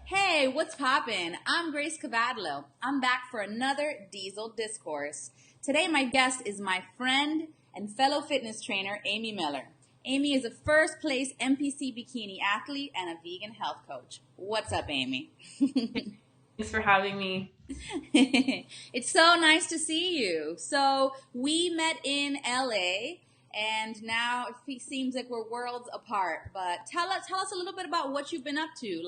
Hey, what's poppin'? I'm Grace Cavadlo. I'm back for another Diesel Discourse. Today, my guest is my friend and fellow fitness trainer, Amy Millar. Amy is a first place NPC bikini athlete and a vegan health coach. What's up, Amy? Thanks for having me. It's so nice to see you. So, we met in LA and now it seems like we're worlds apart. But tell us a little bit about what you've been up to.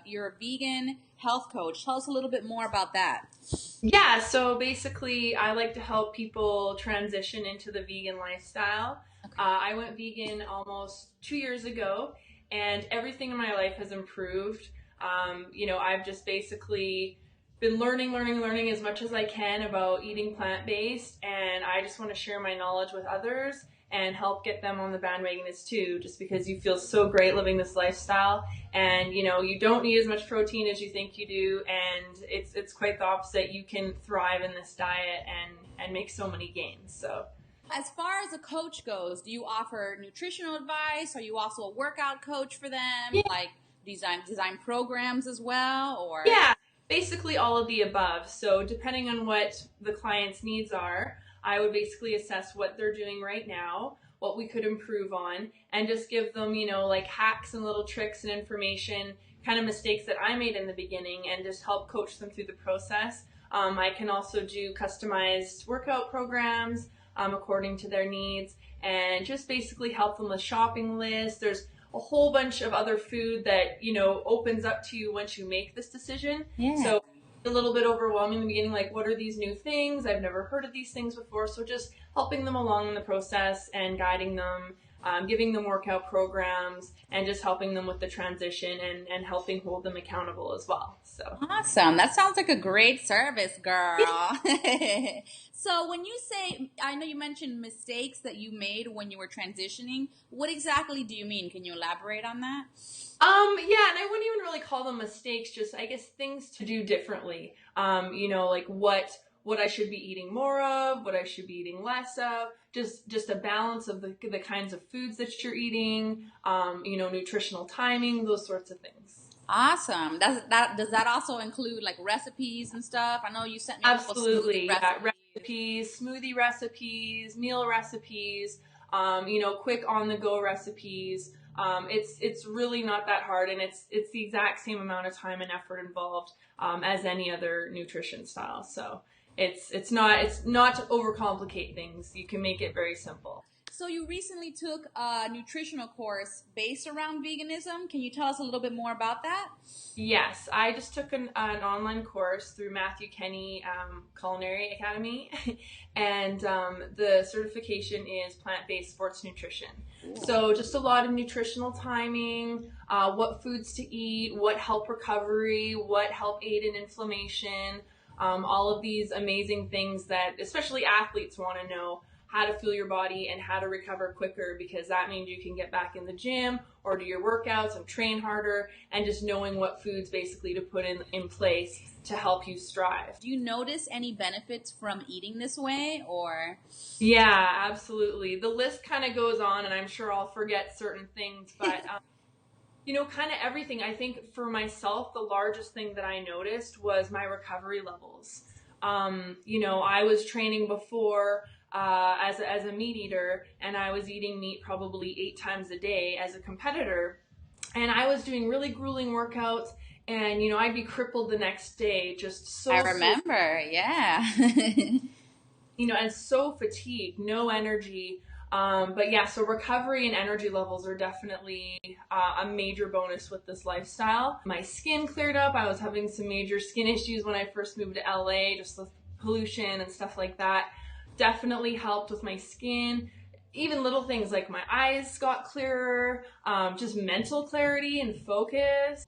You're a vegan health coach. Tell us a little bit more about that. Yeah, so basically, I like to help people transition into the vegan lifestyle. Okay. I went vegan almost 2 years ago, and everything in my life has improved. I've just basically been learning as much as I can about eating plant-based, and I just want to share my knowledge with others and help get them on the bandwagon as too, just because you feel so great living this lifestyle, and you don't need as much protein as you think you do, and it's quite the opposite. You can thrive in this diet and make so many gains. So As far as a coach goes, do you offer nutritional advice? Are you also a workout coach for them? yeah, Like design programs as well, or? yeah, basically all of the above. So depending on what the client's needs are, I would basically assess what they're doing right now, what we could improve on, and just give them, like hacks and little tricks and information, kind of mistakes that I made in the beginning, and just help coach them through the process. I can also do customized workout programs according to their needs, and just basically help them with shopping lists. There's a whole bunch of other food that opens up to you once you make this decision. Yeah. So a little bit overwhelming in the beginning, like what are these new things? I've never heard of these things before. So just helping them along in the process and guiding them, giving them workout programs, and just helping them with the transition and helping hold them accountable as well. So Awesome. That sounds like a great service, girl. So when you say, I know you mentioned mistakes that you made when you were transitioning. What exactly do you mean? Can you elaborate on that? yeah, and I wouldn't even really call them mistakes, just I guess things to do differently. Like what I should be eating more of, what I should be eating less of, just a balance of the kinds of foods that you're eating, nutritional timing, those sorts of things. Awesome. Does that also include like recipes and stuff? I know you sent me a couple smoothie Absolutely, yeah. recipes. Recipes, smoothie recipes, meal recipes, quick on the go recipes. It's really not that hard, and it's the exact same amount of time and effort involved as any other nutrition style. So it's not to overcomplicate things. You can make it very simple. So you recently took a nutritional course based around veganism. Can you tell us a little bit more about that? Yes, I just took an online course through Matthew Kenny Culinary Academy, and the certification is plant-based sports nutrition. Cool. So just a lot of nutritional timing, what foods to eat, what help recovery, what help aid in inflammation, all of these amazing things that especially athletes want to know how to fuel your body and how to recover quicker, because that means you can get back in the gym or do your workouts and train harder, and just knowing what foods basically to put in place to help you strive. Do you notice any benefits from eating this way, or? Yeah, absolutely. The list kind of goes on, and I'm sure I'll forget certain things, but kind of everything. I think for myself, the largest thing that I noticed was my recovery levels. I was training before as a meat eater, and I was eating meat probably 8 times a day as a competitor, and I was doing really grueling workouts, and I'd be crippled the next day, just I so remember, yeah. and so fatigued, no energy. But yeah, so recovery and energy levels are definitely a major bonus with this lifestyle. My skin cleared up. I was having some major skin issues when I first moved to LA, just with pollution and stuff like that. Definitely helped with my skin. Even little things like my eyes got clearer, just mental clarity and focus.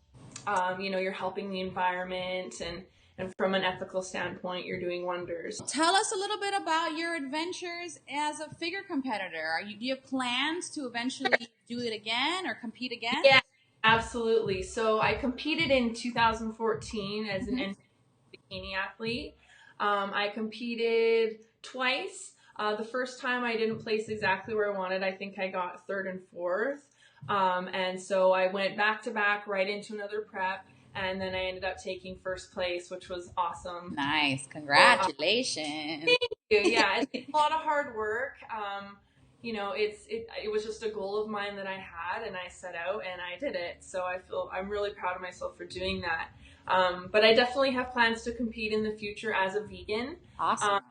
You're helping the environment, and from an ethical standpoint, you're doing wonders. Tell us a little bit about your adventures as a figure competitor. Do you have plans to eventually do it again or compete again? Yeah, absolutely. So I competed in 2014 as an Hmm. bikini athlete. I competed twice. The first time I didn't place exactly where I wanted. I think I got third and fourth. And so I went back to back right into another prep. and then I ended up taking first place, which was awesome. Nice. Congratulations. Thank you. Yeah, it's a lot of hard work. It was just a goal of mine that I had, and I set out and I did it. So I'm really proud of myself for doing that. But I definitely have plans to compete in the future as a vegan. Awesome.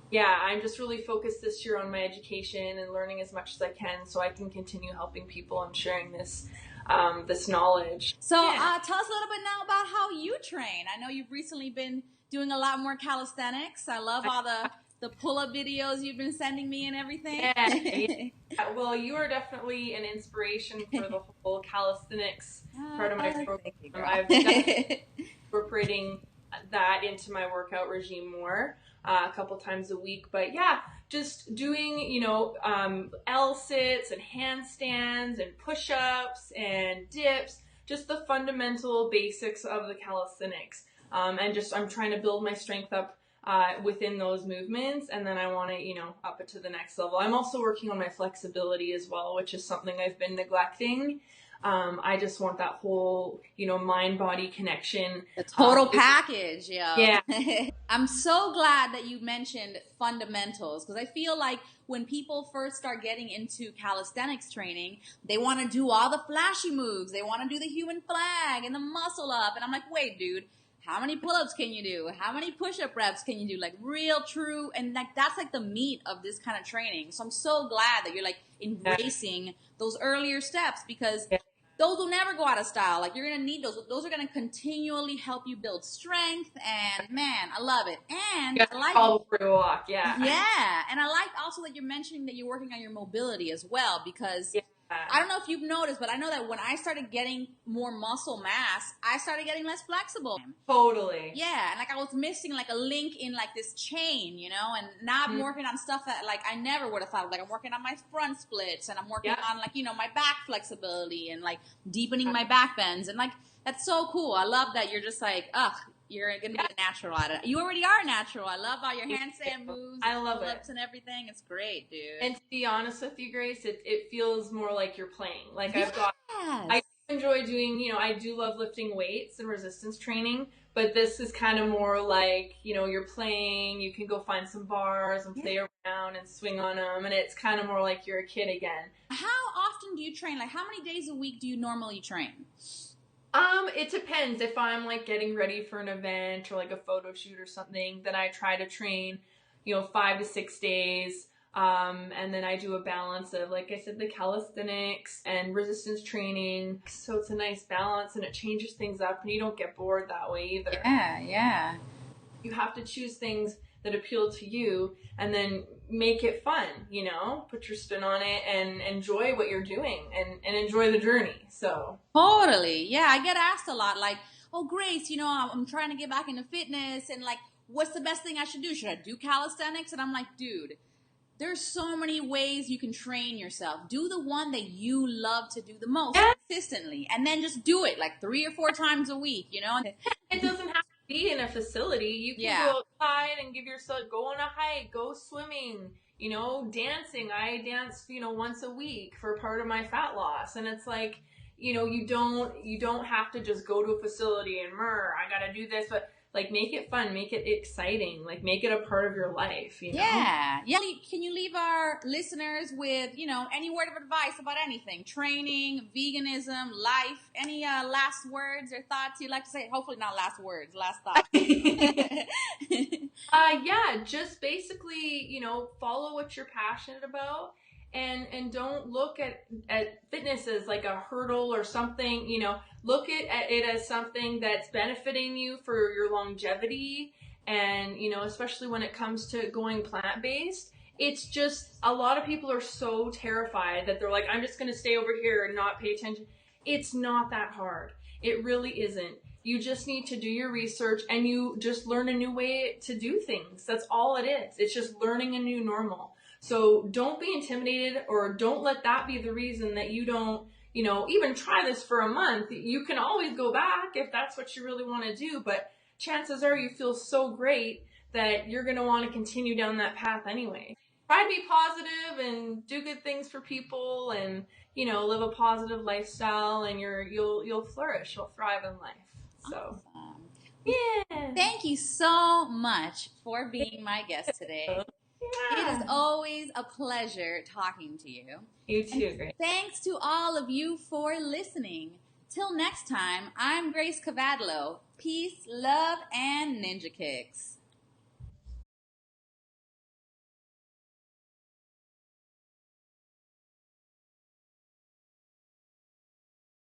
Yeah, I'm just really focused this year on my education and learning as much as I can, so I can continue helping people and sharing this knowledge. So tell us a little bit now about how you train. I know you've recently been doing a lot more calisthenics. I love all the pull-up videos you've been sending me and everything. Yeah. Well, you are definitely an inspiration for the whole calisthenics part of my program. I've definitely incorporating that into my workout regime more a couple times a week. But yeah, just doing, L-sits and handstands and push-ups and dips, just the fundamental basics of the calisthenics. I'm trying to build my strength up within those movements, and then I want to, up it to the next level. I'm also working on my flexibility as well, which is something I've been neglecting. I just want that whole, mind-body connection. The total package, Yeah. I'm so glad that you mentioned fundamentals, because I feel like when people first start getting into calisthenics training, they want to do all the flashy moves. They want to do the human flag and the muscle up. And I'm like, wait, dude, how many pull-ups can you do? How many push-up reps can you do? Like real, true. And that's like the meat of this kind of training. So I'm so glad that you're like embracing those earlier steps, because those will never go out of style. Like, you're going to need those. Those are going to continually help you build strength. And man, I love it. And I like all the walk. Yeah. Yeah. And I like also that you're mentioning that you're working on your mobility as well, because I don't know if you've noticed, but I know that when I started getting more muscle mass, I started getting less flexible. Totally. Yeah. And like I was missing like a link in like this chain, and now I'm working on stuff that like I never would have thought of. Like I'm working on my front splits, and I'm working on like, my back flexibility and like deepening my back bends. And like, that's so cool. I love that you're just like, you're going to be a natural at it. You already are natural. I love all your handstand moves. I love it. And everything. It's great, dude. And to be honest with you, Grace, it feels more like you're playing. Like I enjoy doing, I do love lifting weights and resistance training, but this is kind of more like, you're playing, you can go find some bars and play around and swing on them. And it's kind of more like you're a kid again. How often do you train? Like how many days a week do you normally train? It depends. If I'm like getting ready for an event or like a photo shoot or something, then I try to train, 5 to 6 days. And then I do a balance of, like I said, the calisthenics and resistance training. So it's a nice balance, and it changes things up, and you don't get bored that way either. Yeah. You have to choose things that appeal to you and then make it fun, put your spin on it and enjoy what you're doing and enjoy the journey. So totally. Yeah. I get asked a lot like, oh, Grace, I'm trying to get back into fitness, and like, what's the best thing I should do? Should I do calisthenics? And I'm like, dude, there's so many ways you can train yourself. Do the one that you love to do the most consistently, and then just do it like 3 or 4 times a week, It doesn't have to be in a facility. You can go outside and go on a hike, go swimming, dancing. I dance, once a week for part of my fat loss. And it's like, you don't have to just go to a facility and I gotta do this, but like, make it fun, make it exciting, like, make it a part of your life, Yeah. Can you leave our listeners with, any word of advice about anything? Training, veganism, life, any last words or thoughts you'd like to say? Hopefully not last words, last thoughts. Just basically, follow what you're passionate about. And don't look at fitness as like a hurdle or something, look at it as something that's benefiting you for your longevity. And, especially when it comes to going plant-based, it's just, a lot of people are so terrified that they're like, I'm just going to stay over here and not pay attention. It's not that hard. It really isn't. You just need to do your research, and you just learn a new way to do things. That's all it is. It's just learning a new normal. So don't be intimidated, or don't let that be the reason that you don't, even try this for a month. You can always go back if that's what you really want to do, but chances are you feel so great that you're going to want to continue down that path anyway. Try to be positive and do good things for people, and, live a positive lifestyle, and you'll flourish, you'll thrive in life. So, Awesome. yeah. Thank you so much for being my guest today. It is Yeah. always a pleasure talking to you. You too, Grace. Thanks to all of you for listening. Till next time, I'm Grace Cavadlo. Peace, love, and ninja kicks.